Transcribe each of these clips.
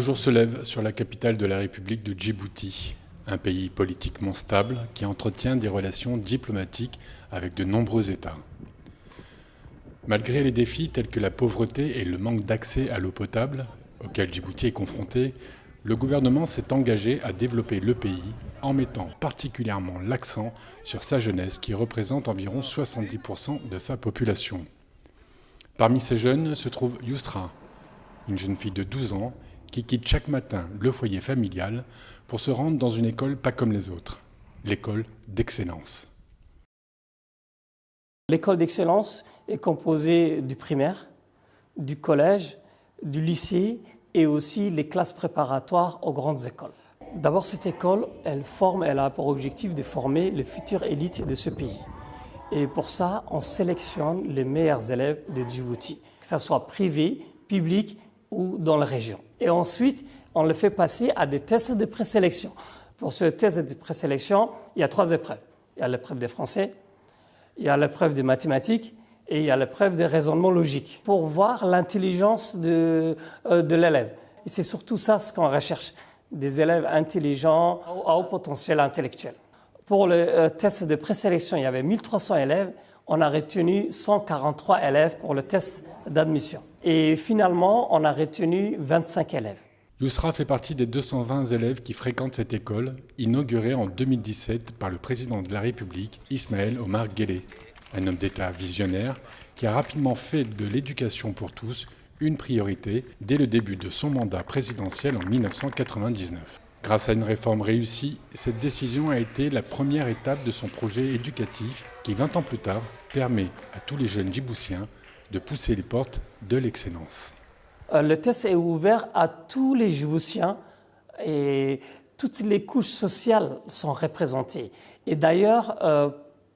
Le jour se lève sur la capitale de la République de Djibouti, un pays politiquement stable qui entretient des relations diplomatiques avec de nombreux États. Malgré les défis tels que la pauvreté et le manque d'accès à l'eau potable, auxquels Djibouti est confronté, le gouvernement s'est engagé à développer le pays en mettant particulièrement l'accent sur sa jeunesse qui représente environ 70% de sa population. Parmi ces jeunes se trouve Yousra, une jeune fille de 12 ans qui quitte chaque matin le foyer familial pour se rendre dans une école pas comme les autres, l'école d'excellence. L'école d'excellence est composée du primaire, du collège, du lycée et aussi les classes préparatoires aux grandes écoles. D'abord, cette école, elle a pour objectif de former les futures élites de ce pays. Et pour ça, on sélectionne les meilleurs élèves de Djibouti, que ce soit privé, public ou dans la région. Et ensuite, on les fait passer à des tests de présélection. Pour ce test de présélection, il y a 3 épreuves. Il y a l'épreuve des français, il y a l'épreuve des mathématiques et il y a l'épreuve des raisonnements logiques pour voir l'intelligence de l'élève. Et c'est surtout ça ce qu'on recherche, des élèves intelligents à haut potentiel intellectuel. Pour le test de présélection, il y avait 1300 élèves. On a retenu 143 élèves pour le test d'admission. Et finalement, on a retenu 25 élèves. Yousra fait partie des 220 élèves qui fréquentent cette école, inaugurée en 2017 par le président de la République, Ismaël Omar Guelleh, un homme d'État visionnaire qui a rapidement fait de l'éducation pour tous une priorité dès le début de son mandat présidentiel en 1999. Grâce à une réforme réussie, cette décision a été la première étape de son projet éducatif qui, 20 ans plus tard, permet à tous les jeunes djiboutiens de pousser les portes de l'excellence. Le test est ouvert à tous les Djiboutiens et toutes les couches sociales sont représentées. Et d'ailleurs,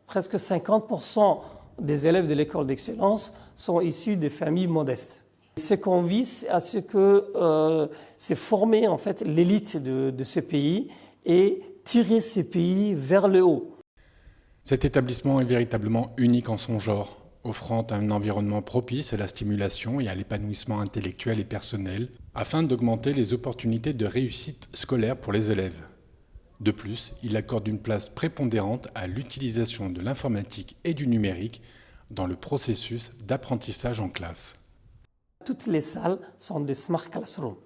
presque 50% des élèves de l'école d'excellence sont issus de familles modestes. Ce qu'on vise, à ce que c'est former en fait l'élite de ce pays et tirer ce pays vers le haut. Cet établissement est véritablement unique en son genre, offrant un environnement propice à la stimulation et à l'épanouissement intellectuel et personnel, afin d'augmenter les opportunités de réussite scolaire pour les élèves. De plus, il accorde une place prépondérante à l'utilisation de l'informatique et du numérique dans le processus d'apprentissage en classe. Toutes les salles sont des smart classrooms,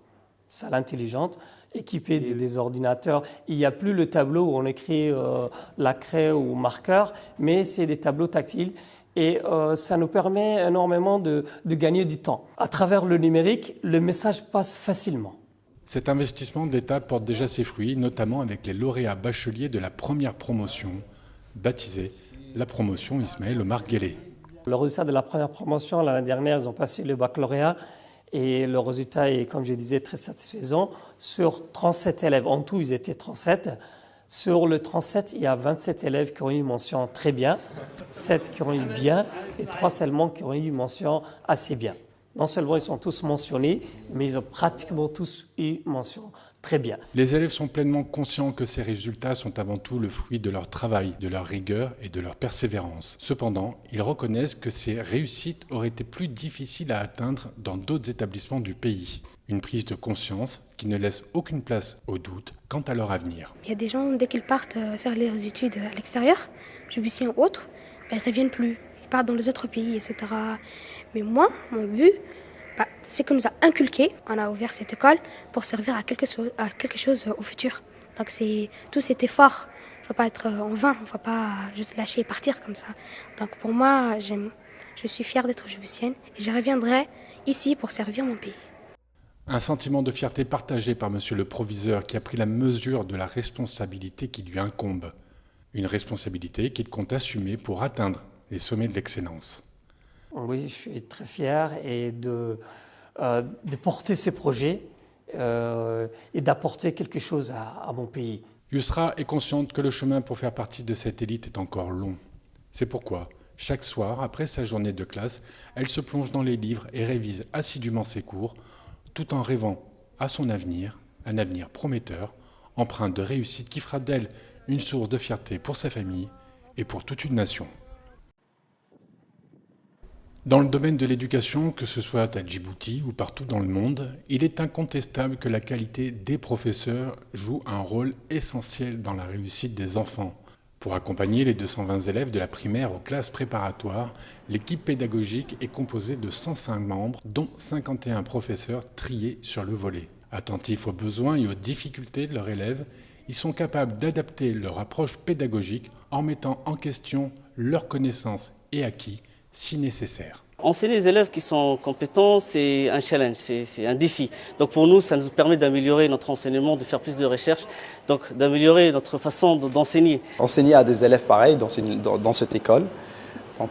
salles intelligentes, équipées des ordinateurs. Il n'y a plus le tableau où on écrit la craie ou marqueur, mais c'est des tableaux tactiles. Et ça nous permet énormément de gagner du temps. À travers le numérique, le message passe facilement. Cet investissement d'État porte déjà ses fruits, notamment avec les lauréats bacheliers de la première promotion, baptisée la promotion Ismaël Omar Guelleh. Le résultat de la première promotion, l'année dernière, ils ont passé le baccalauréat et le résultat est, comme je disais, très satisfaisant. Sur 37 élèves, en tout, ils étaient 37. Sur le 37, il y a 27 élèves qui ont eu mention très bien, 7 qui ont eu bien et 3 seulement qui ont eu mention assez bien. Non seulement ils sont tous mentionnés, mais ils ont pratiquement tous eu mention très bien. Les élèves sont pleinement conscients que ces résultats sont avant tout le fruit de leur travail, de leur rigueur et de leur persévérance. Cependant, ils reconnaissent que ces réussites auraient été plus difficiles à atteindre dans d'autres établissements du pays. Une prise de conscience qui ne laisse aucune place au doute quant à leur avenir. Il y a des gens, dès qu'ils partent faire leurs études à l'extérieur, djiboutiens ou autres, ils ne reviennent plus. Ils partent dans les autres pays, etc. Mais moi, mon but, c'est qu'on nous a inculqué, on a ouvert cette école pour servir à quelque chose au futur. Donc c'est tout cet effort. Il ne faut pas être en vain, il ne faut pas juste lâcher et partir comme ça. Donc pour moi, je suis fière d'être djiboutienne et je reviendrai ici pour servir mon pays. Un sentiment de fierté partagé par monsieur le proviseur qui a pris la mesure de la responsabilité qui lui incombe. Une responsabilité qu'il compte assumer pour atteindre les sommets de l'excellence. Oui, je suis très fier et de porter ces projets et d'apporter quelque chose à mon pays. Yousra est consciente que le chemin pour faire partie de cette élite est encore long. C'est pourquoi, chaque soir, après sa journée de classe, elle se plonge dans les livres et révise assidûment ses cours, tout en rêvant à son avenir, un avenir prometteur, empreint de réussite qui fera d'elle une source de fierté pour sa famille et pour toute une nation. Dans le domaine de l'éducation, que ce soit à Djibouti ou partout dans le monde, il est incontestable que la qualité des professeurs joue un rôle essentiel dans la réussite des enfants. Pour accompagner les 220 élèves de la primaire aux classes préparatoires, l'équipe pédagogique est composée de 105 membres, dont 51 professeurs triés sur le volet. Attentifs aux besoins et aux difficultés de leurs élèves, ils sont capables d'adapter leur approche pédagogique en mettant en question leurs connaissances et acquis si nécessaire. Enseigner les élèves qui sont compétents, c'est un challenge, c'est un défi. Donc pour nous, ça nous permet d'améliorer notre enseignement, de faire plus de recherche, donc d'améliorer notre façon d'enseigner. Enseigner à des élèves pareils dans cette école, donc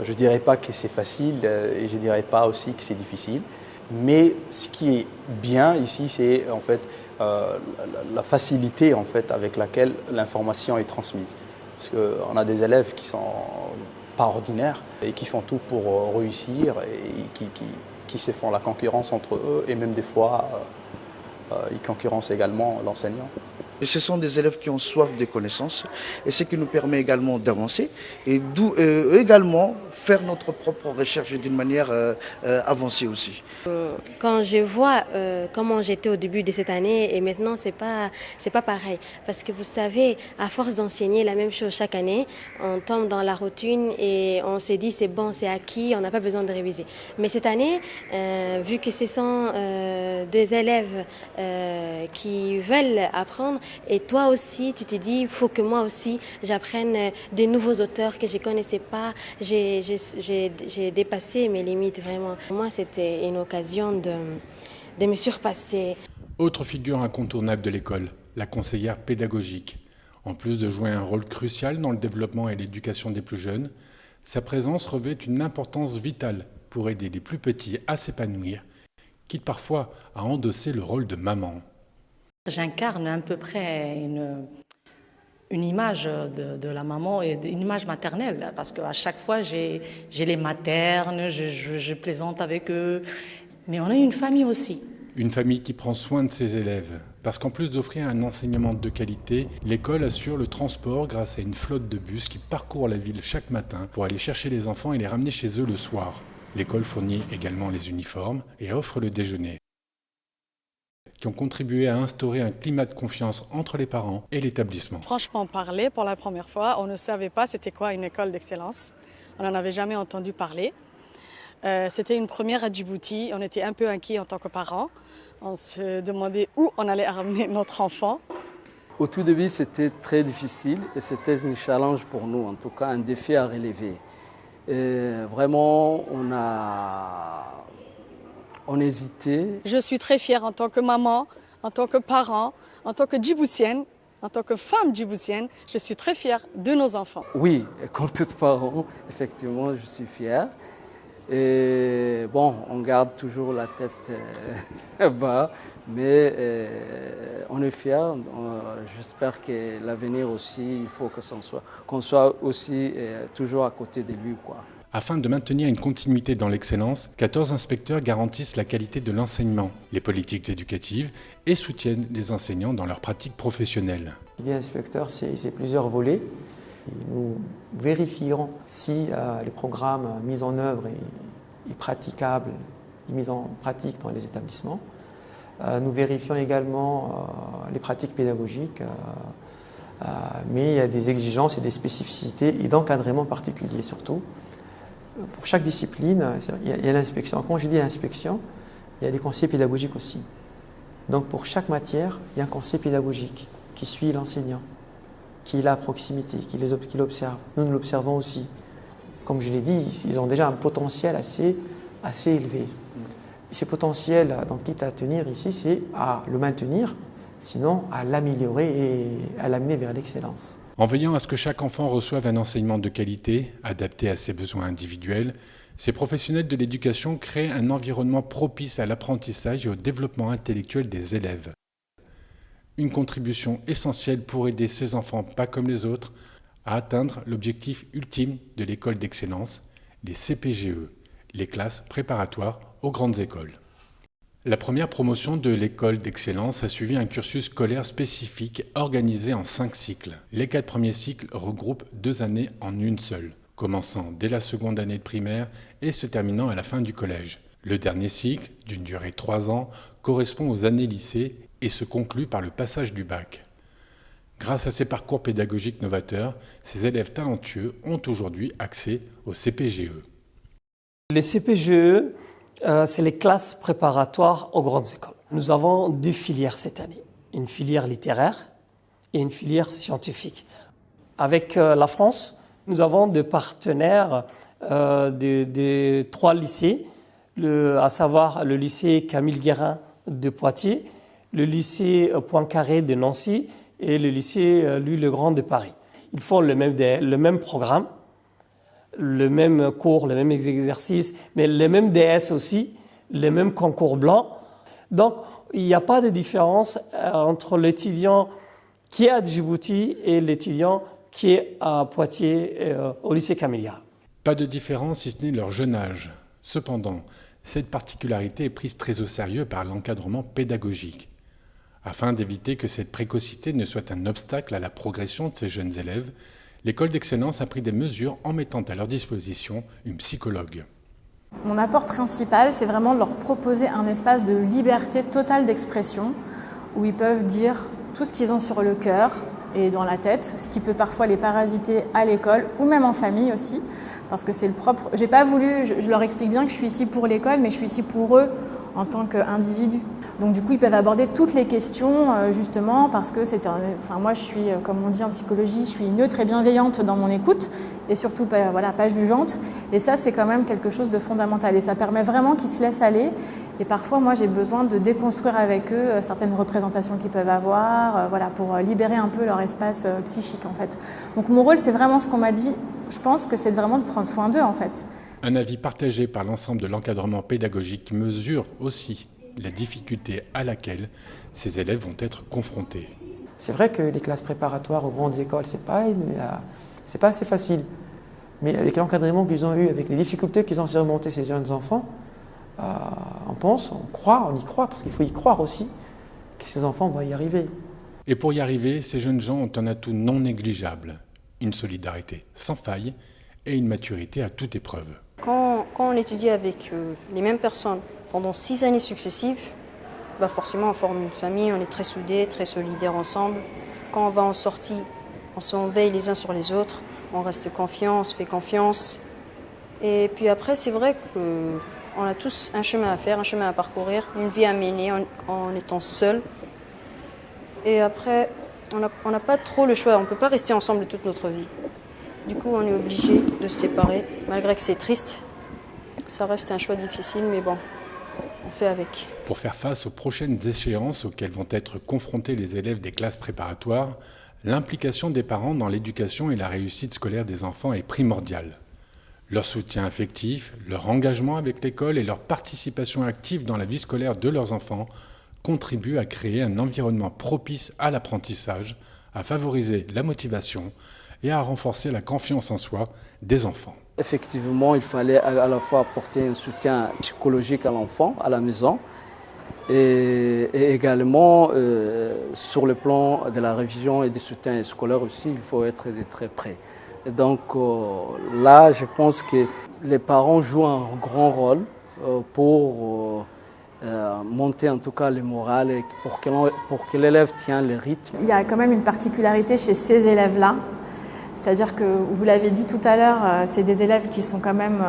je ne dirais pas que c'est facile et je ne dirais pas aussi que c'est difficile. Mais ce qui est bien ici, c'est en fait la facilité en fait, avec laquelle l'information est transmise. Parce qu'on a des élèves qui sont pas ordinaires et qui font tout pour réussir et qui se font la concurrence entre eux et même des fois ils concurrencent également l'enseignant. Et ce sont des élèves qui ont soif de connaissances et ce qui nous permet également d'avancer et également faire notre propre recherche d'une manière avancée aussi. Quand je vois comment j'étais au début de cette année et maintenant c'est pas pareil parce que vous savez à force d'enseigner la même chose chaque année on tombe dans la routine et on se dit c'est bon c'est acquis on n'a pas besoin de réviser mais cette année vu que ce sont deux élèves qui veulent apprendre et toi aussi tu te dis il faut que moi aussi j'apprenne de nouveaux auteurs que je connaissais pas j'ai dépassé mes limites vraiment pour moi c'était une occasion de me surpasser. Autre figure incontournable de l'école, la conseillère pédagogique. En plus de jouer un rôle crucial dans le développement et l'éducation des plus jeunes, sa présence revêt une importance vitale pour aider les plus petits à s'épanouir, quitte parfois à endosser le rôle de maman. J'incarne à peu près une image de la maman et une image maternelle parce qu'à chaque fois j'ai les maternes, je plaisante avec eux, mais on a une famille aussi. Une famille qui prend soin de ses élèves, parce qu'en plus d'offrir un enseignement de qualité, l'école assure le transport grâce à une flotte de bus qui parcourt la ville chaque matin pour aller chercher les enfants et les ramener chez eux le soir. L'école fournit également les uniformes et offre le déjeuner, qui ont contribué à instaurer un climat de confiance entre les parents et l'établissement. Franchement parler, pour la première fois, on ne savait pas c'était quoi une école d'excellence. On n'en avait jamais entendu parler. C'était une première à Djibouti, on était un peu inquiets en tant que parents. On se demandait où on allait amener notre enfant. Au tout début, c'était très difficile et c'était un challenge pour nous, en tout cas un défi à relever. Et vraiment, on hésitait. Je suis très fière en tant que maman, en tant que parent, en tant que Djiboutienne, en tant que femme djiboutienne, je suis très fière de nos enfants. Oui, comme tout parent, effectivement, je suis fière. Et bon, on garde toujours la tête bas, mais on est fiers. J'espère que l'avenir aussi, il faut qu'on soit aussi toujours à côté de lui, quoi. Afin de maintenir une continuité dans l'excellence, 14 inspecteurs garantissent la qualité de l'enseignement, les politiques éducatives et soutiennent les enseignants dans leurs pratiques professionnelles. L'idée inspecteur, c'est plusieurs volets. Nous vérifierons si les programmes mis en œuvre est praticable, est mis en pratique dans les établissements. Nous vérifions également les pratiques pédagogiques, mais il y a des exigences et des spécificités et d'encadrement particuliers surtout. Pour chaque discipline, il y a l'inspection. Quand je dis inspection, il y a des conseillers pédagogiques aussi. Donc pour chaque matière, il y a un conseiller pédagogique qui suit l'enseignant, qui est là à proximité, qui l'observe. Nous l'observons aussi. Comme je l'ai dit, ils ont déjà un potentiel assez élevé. Et ce potentiel, donc, quitte à tenir ici, c'est à le maintenir, sinon à l'améliorer et à l'amener vers l'excellence. En veillant à ce que chaque enfant reçoive un enseignement de qualité, adapté à ses besoins individuels, ces professionnels de l'éducation créent un environnement propice à l'apprentissage et au développement intellectuel des élèves. Une contribution essentielle pour aider ces enfants, pas comme les autres, à atteindre l'objectif ultime de l'école d'excellence, les CPGE, les classes préparatoires aux grandes écoles. La première promotion de l'école d'excellence a suivi un cursus scolaire spécifique organisé en 5 cycles. Les 4 premiers cycles regroupent 2 années en une seule. commençant dès la seconde année de primaire et se terminant à la fin du collège. Le dernier cycle, d'une durée de 3 ans, correspond aux années lycée et se conclut par le passage du bac. Grâce à ces parcours pédagogiques novateurs, ces élèves talentueux ont aujourd'hui accès au CPGE. Les CPGE, c'est les classes préparatoires aux grandes écoles. Nous avons 2 filières cette année, une filière littéraire et une filière scientifique. Avec la France, nous avons des partenaires de 3 lycées, à savoir le lycée Camille Guérin de Poitiers, le lycée Poincaré de Nancy et le lycée Louis-le-Grand de Paris. Ils font le même programme, le même cours, le même exercice, mais le même DS aussi, le même concours blanc. Donc, il n'y a pas de différence entre l'étudiant qui est à Djibouti et l'étudiant qui est à Poitiers au lycée Camille Guérin. Pas de différence si ce n'est leur jeune âge. Cependant, cette particularité est prise très au sérieux par l'encadrement pédagogique. Afin d'éviter que cette précocité ne soit un obstacle à la progression de ces jeunes élèves, l'école d'excellence a pris des mesures en mettant à leur disposition une psychologue. Mon apport principal, c'est vraiment de leur proposer un espace de liberté totale d'expression où ils peuvent dire tout ce qu'ils ont sur le cœur et dans la tête, ce qui peut parfois les parasiter à l'école ou même en famille aussi, parce que c'est le propre. J'ai pas voulu, je leur explique bien que je suis ici pour l'école, mais je suis ici pour eux en tant qu'individus. Donc du coup, ils peuvent aborder toutes les questions justement parce que moi je suis, comme on dit en psychologie, je suis neutre et bienveillante dans mon écoute et surtout pas jugeante. Et ça, c'est quand même quelque chose de fondamental et ça permet vraiment qu'ils se laissent aller. Et parfois, moi, j'ai besoin de déconstruire avec eux certaines représentations qu'ils peuvent avoir, pour libérer un peu leur espace psychique en fait. Donc mon rôle, c'est vraiment ce qu'on m'a dit. Je pense que c'est vraiment de prendre soin d'eux en fait. Un avis partagé par l'ensemble de l'encadrement pédagogique qui mesure aussi la difficulté à laquelle ces élèves vont être confrontés. C'est vrai que les classes préparatoires aux grandes écoles, c'est pas assez facile. Mais avec l'encadrement qu'ils ont eu, avec les difficultés qu'ils ont surmontées ces jeunes enfants, on y croit, parce qu'il faut y croire aussi que ces enfants vont y arriver. Et pour y arriver, ces jeunes gens ont un atout non négligeable, une solidarité sans faille et une maturité à toute épreuve. Quand on étudie avec les mêmes personnes pendant 6 années successives, forcément on forme une famille, on est très soudés, très solidaires ensemble. Quand on va en sortie, on veille les uns sur les autres, on reste confiant, on se fait confiance. Et puis après, c'est vrai qu'on a tous un chemin à faire, un chemin à parcourir, une vie à mener en étant seul. Et après, on n'a pas trop le choix, on ne peut pas rester ensemble toute notre vie. Du coup, on est obligé de se séparer, malgré que c'est triste. Ça reste un choix difficile, mais bon, on fait avec. Pour faire face aux prochaines échéances auxquelles vont être confrontés les élèves des classes préparatoires, l'implication des parents dans l'éducation et la réussite scolaire des enfants est primordiale. Leur soutien affectif, leur engagement avec l'école et leur participation active dans la vie scolaire de leurs enfants contribuent à créer un environnement propice à l'apprentissage, à favoriser la motivation et à renforcer la confiance en soi des enfants. Effectivement, il fallait à la fois apporter un soutien psychologique à l'enfant, à la maison, et également sur le plan de la révision et du soutien scolaire aussi, il faut être de très près. Et donc là, je pense que les parents jouent un grand rôle pour monter en tout cas le moral et pour que l'élève tienne le rythme. Il y a quand même une particularité chez ces élèves-là. C'est-à-dire que, vous l'avez dit tout à l'heure, c'est des élèves qui sont quand même,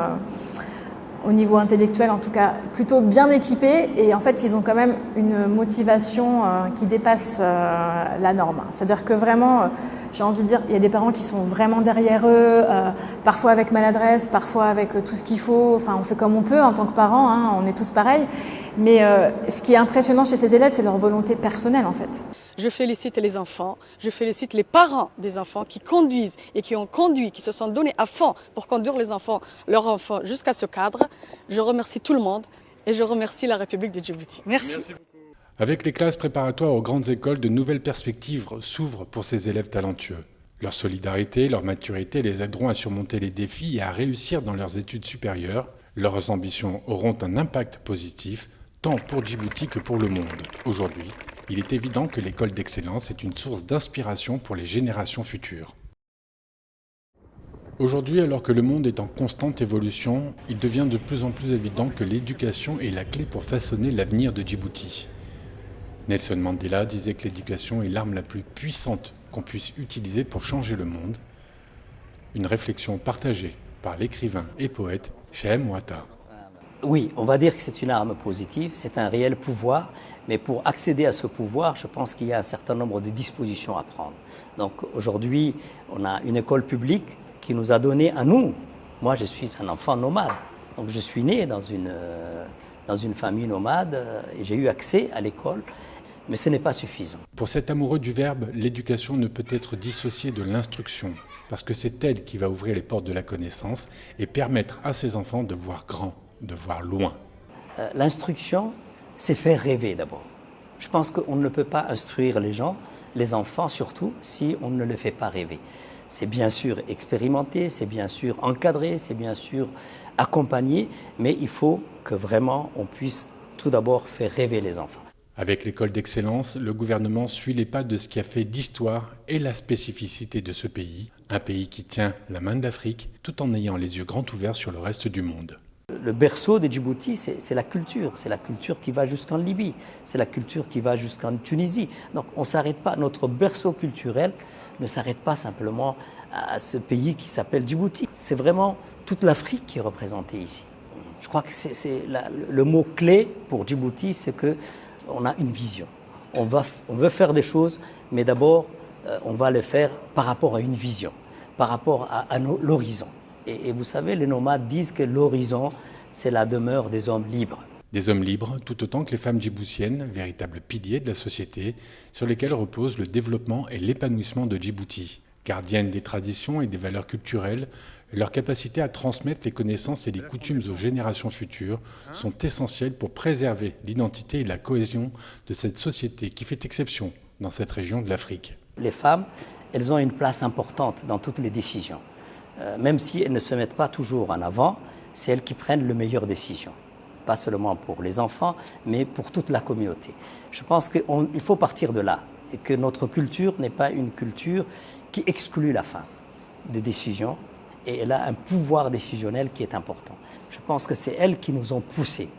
au niveau intellectuel en tout cas, plutôt bien équipés et en fait ils ont quand même une motivation qui dépasse la norme. C'est-à-dire que vraiment, j'ai envie de dire, il y a des parents qui sont vraiment derrière eux, parfois avec maladresse, parfois avec tout ce qu'il faut, enfin on fait comme on peut en tant que parents, hein, on est tous pareils. Mais ce qui est impressionnant chez ces élèves, c'est leur volonté personnelle en fait. Je félicite les enfants, je félicite les parents des enfants qui conduisent et qui ont conduit, qui se sont donnés à fond pour conduire leurs enfants jusqu'à ce cadre. Je remercie tout le monde et je remercie la République de Djibouti. Merci. Avec les classes préparatoires aux grandes écoles, de nouvelles perspectives s'ouvrent pour ces élèves talentueux. Leur solidarité, leur maturité les aideront à surmonter les défis et à réussir dans leurs études supérieures. Leurs ambitions auront un impact positif, tant pour Djibouti que pour le monde. Aujourd'hui, il est évident que l'école d'excellence est une source d'inspiration pour les générations futures. Aujourd'hui, alors que le monde est en constante évolution, il devient de plus en plus évident que l'éducation est la clé pour façonner l'avenir de Djibouti. Nelson Mandela disait que l'éducation est l'arme la plus puissante qu'on puisse utiliser pour changer le monde. Une réflexion partagée par l'écrivain et poète Cheikh Ouattara. Oui, on va dire que c'est une arme positive, c'est un réel pouvoir, mais pour accéder à ce pouvoir, je pense qu'il y a un certain nombre de dispositions à prendre. Donc aujourd'hui, on a une école publique qui nous a donné à nous. Moi, je suis un enfant nomade, donc je suis né dans une famille nomade et j'ai eu accès à l'école, mais ce n'est pas suffisant. Pour cet amoureux du verbe, l'éducation ne peut être dissociée de l'instruction, parce que c'est elle qui va ouvrir les portes de la connaissance et permettre à ses enfants de voir grand, de voir loin. L'instruction, c'est faire rêver d'abord. Je pense qu'on ne peut pas instruire les gens, les enfants surtout, si on ne les fait pas rêver. C'est bien sûr expérimenté, c'est bien sûr encadré, c'est bien sûr accompagné, mais il faut que vraiment on puisse tout d'abord faire rêver les enfants. Avec l'école d'excellence, le gouvernement suit les pas de ce qui a fait l'histoire et la spécificité de ce pays, un pays qui tient la main de l'Afrique tout en ayant les yeux grands ouverts sur le reste du monde. Le berceau de Djibouti, c'est la culture qui va jusqu'en Libye, c'est la culture qui va jusqu'en Tunisie. Donc on ne s'arrête pas, notre berceau culturel ne s'arrête pas simplement à ce pays qui s'appelle Djibouti. C'est vraiment toute l'Afrique qui est représentée ici. Je crois que le mot-clé pour Djibouti, c'est qu'on a une vision. On veut faire des choses, mais d'abord, on va le faire par rapport à une vision, par rapport à l'horizon. Et vous savez, les nomades disent que l'horizon, c'est la demeure des hommes libres. Des hommes libres, tout autant que les femmes djiboutiennes, véritables piliers de la société, sur lesquels repose le développement et l'épanouissement de Djibouti. Gardiennes des traditions et des valeurs culturelles, leur capacité à transmettre les connaissances et les coutumes aux générations futures sont essentielles pour préserver l'identité et la cohésion de cette société qui fait exception dans cette région de l'Afrique. Les femmes, elles ont une place importante dans toutes les décisions. Même si elles ne se mettent pas toujours en avant, c'est elles qui prennent les meilleures décisions. Pas seulement pour les enfants, mais pour toute la communauté. Je pense qu'il faut partir de là, et que notre culture n'est pas une culture qui exclut la femme des décisions, et elle a un pouvoir décisionnel qui est important. Je pense que c'est elles qui nous ont poussés.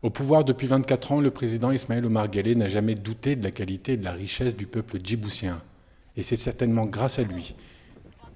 Au pouvoir depuis 24 ans, le président Ismaël Omar Guelleh n'a jamais douté de la qualité et de la richesse du peuple djiboutien. Et c'est certainement grâce à lui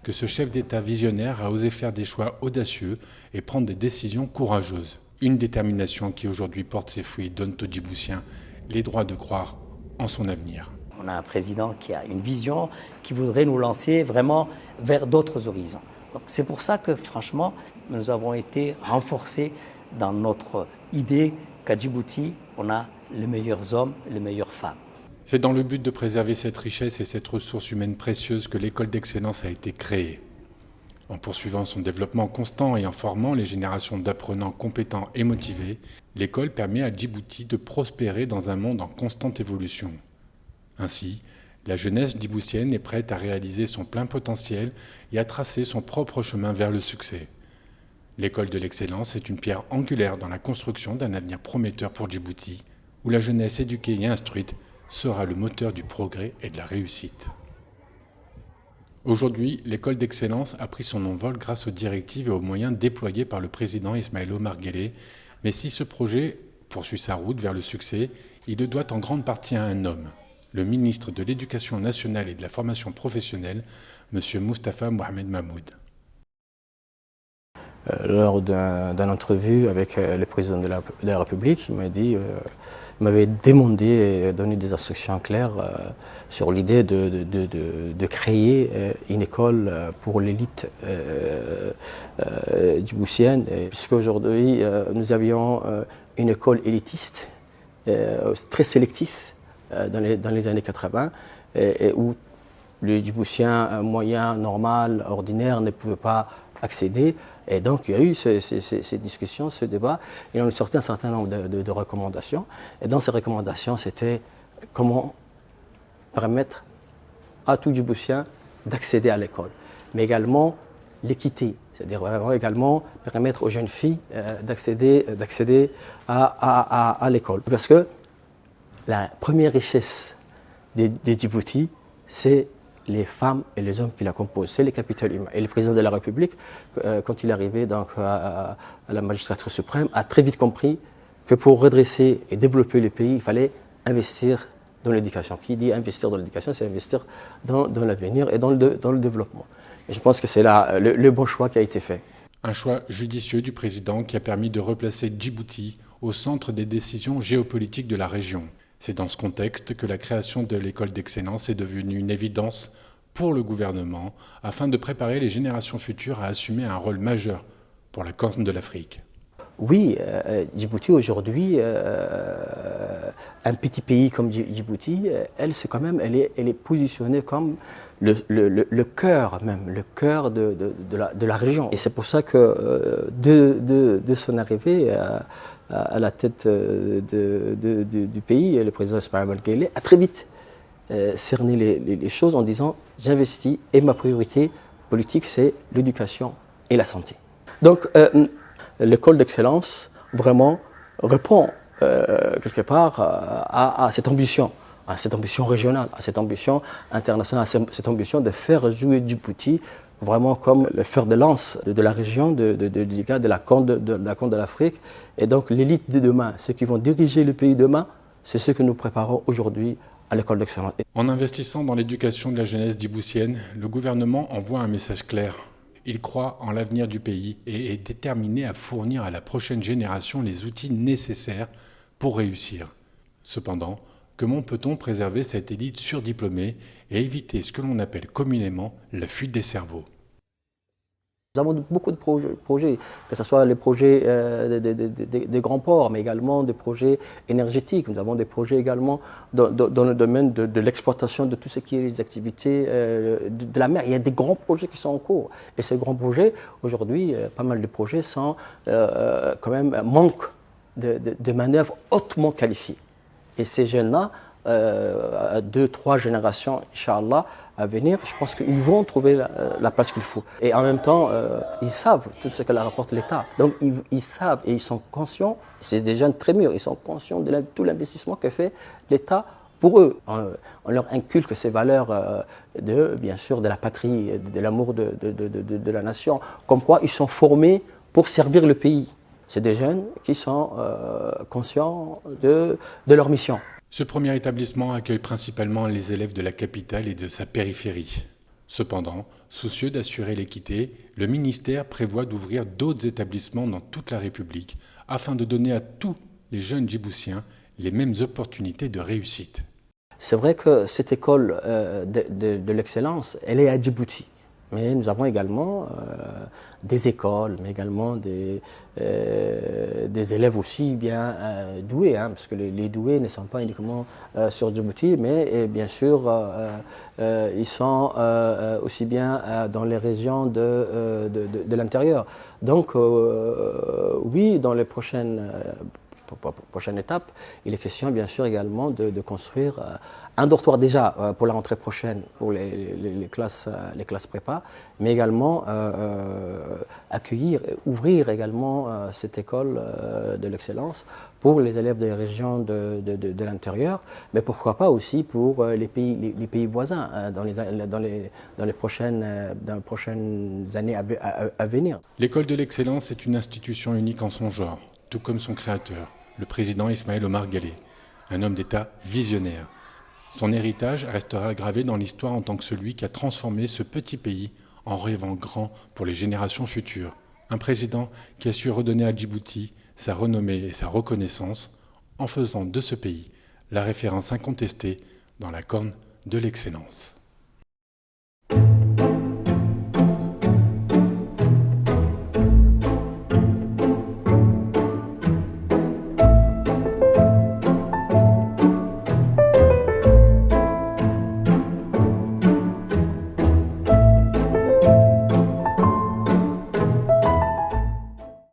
que ce chef d'État visionnaire a osé faire des choix audacieux et prendre des décisions courageuses. Une détermination qui aujourd'hui porte ses fruits et donne aux Djiboutiens les droits de croire en son avenir. On a un président qui a une vision, qui voudrait nous lancer vraiment vers d'autres horizons. Donc c'est pour ça que franchement, nous avons été renforcés dans notre idée qu'à Djibouti, on a les meilleurs hommes, les meilleures femmes. C'est dans le but de préserver cette richesse et cette ressource humaine précieuse que l'école d'excellence a été créée. En poursuivant son développement constant et en formant les générations d'apprenants compétents et motivés, l'école permet à Djibouti de prospérer dans un monde en constante évolution. Ainsi, la jeunesse djiboutienne est prête à réaliser son plein potentiel et à tracer son propre chemin vers le succès. L'école de l'excellence est une pierre angulaire dans la construction d'un avenir prometteur pour Djibouti, où la jeunesse éduquée et instruite sera le moteur du progrès et de la réussite. Aujourd'hui, l'école d'excellence a pris son envol grâce aux directives et aux moyens déployés par le président Ismaël Omar Guelleh, mais si ce projet poursuit sa route vers le succès, il le doit en grande partie à un homme, le ministre de l'Éducation nationale et de la formation professionnelle, M. Moustapha Mohamed Mahmoud. Lors d'une entrevue avec le président de la République, il m'avait demandé et donné des instructions claires sur l'idée de créer une école pour l'élite djiboutienne, puisqu'aujourd'hui nous avions une école élitiste très sélective dans les années 80 et où les Djiboutiens moyens, normal, ordinaires ne pouvaient pas accéder. Et donc, il y a eu ces discussions, ce débat, et on a sorti un certain nombre de recommandations. Et dans ces recommandations, c'était comment permettre à tout Djiboutien d'accéder à l'école, mais également l'équité, c'est-à-dire vraiment également permettre aux jeunes filles d'accéder à l'école. Parce que la première richesse des Djibouti, c'est les femmes et les hommes qui la composent. C'est le capital humain. Et le président de la République, quand il est arrivé donc, à la magistrature suprême, a très vite compris que pour redresser et développer le pays, il fallait investir dans l'éducation. Qui dit investir dans l'éducation, c'est investir dans l'avenir et dans le développement. Et je pense que c'est là le bon choix qui a été fait. Un choix judicieux du président qui a permis de replacer Djibouti au centre des décisions géopolitiques de la région. C'est dans ce contexte que la création de l'école d'excellence est devenue une évidence pour le gouvernement afin de préparer les générations futures à assumer un rôle majeur pour la Corne de l'Afrique. Oui, Djibouti aujourd'hui, un petit pays comme Djibouti, elle est positionnée comme le cœur même, le cœur de la région. Et c'est pour ça que de son arrivée à la tête du pays, le président Ismaël Omar Guelleh a très vite cerné les choses en disant « j'investis et ma priorité politique c'est l'éducation et la santé ». Donc l'école d'excellence vraiment répond quelque part à cette ambition régionale, à cette ambition internationale, à cette ambition de faire jouer Djibouti vraiment comme le fer de lance de la région, de la Corne de l'Afrique. Et donc l'élite de demain, ceux qui vont diriger le pays demain, c'est ce que nous préparons aujourd'hui à l'école d'excellence. En investissant dans l'éducation de la jeunesse djiboutienne, le gouvernement envoie un message clair. Il croit en l'avenir du pays et est déterminé à fournir à la prochaine génération les outils nécessaires pour réussir. Cependant, comment peut-on préserver cette élite surdiplômée et éviter ce que l'on appelle communément la fuite des cerveaux ? Nous avons beaucoup de projets, que ce soit les projets des grands ports, mais également des projets énergétiques. Nous avons des projets également dans le domaine de l'exploitation de tout ce qui est les activités de la mer. Il y a des grands projets qui sont en cours. Et ces grands projets, aujourd'hui, pas mal de projets sont quand même manquent de manœuvres hautement qualifiées. Et ces jeunes-là, 2-3 générations, Inch'Allah, à venir, je pense qu'ils vont trouver la place qu'il faut. Et en même temps, ils savent tout ce que leur apporte l'État. Donc ils savent et ils sont conscients, c'est des jeunes très mûrs, ils sont conscients de tout l'investissement que fait l'État pour eux. On leur inculque ces valeurs bien sûr, de la patrie, de l'amour de la nation, comme quoi ils sont formés pour servir le pays. C'est des jeunes qui sont conscients de leur mission. Ce premier établissement accueille principalement les élèves de la capitale et de sa périphérie. Cependant, soucieux d'assurer l'équité, le ministère prévoit d'ouvrir d'autres établissements dans toute la République afin de donner à tous les jeunes djiboutiens les mêmes opportunités de réussite. C'est vrai que cette école de l'excellence, elle est à Djibouti. Mais nous avons également des écoles, mais également des élèves aussi bien doués, hein, parce que les doués ne sont pas uniquement sur Djibouti, mais bien sûr ils sont aussi bien dans les régions de l'intérieur. Donc oui, dans les prochaine étape, il est question bien sûr également de construire un dortoir déjà pour la rentrée prochaine pour les classes prépa, mais également accueillir, ouvrir également cette école de l'excellence pour les élèves des régions de l'intérieur, mais pourquoi pas aussi pour les pays voisins dans les prochaines années à venir. L'école de l'excellence est une institution unique en son genre, tout comme son créateur, le président Ismaël Omar Guelleh, un homme d'État visionnaire. Son héritage restera gravé dans l'histoire en tant que celui qui a transformé ce petit pays en rêvant grand pour les générations futures. Un président qui a su redonner à Djibouti sa renommée et sa reconnaissance en faisant de ce pays la référence incontestée dans la Corne de l'excellence.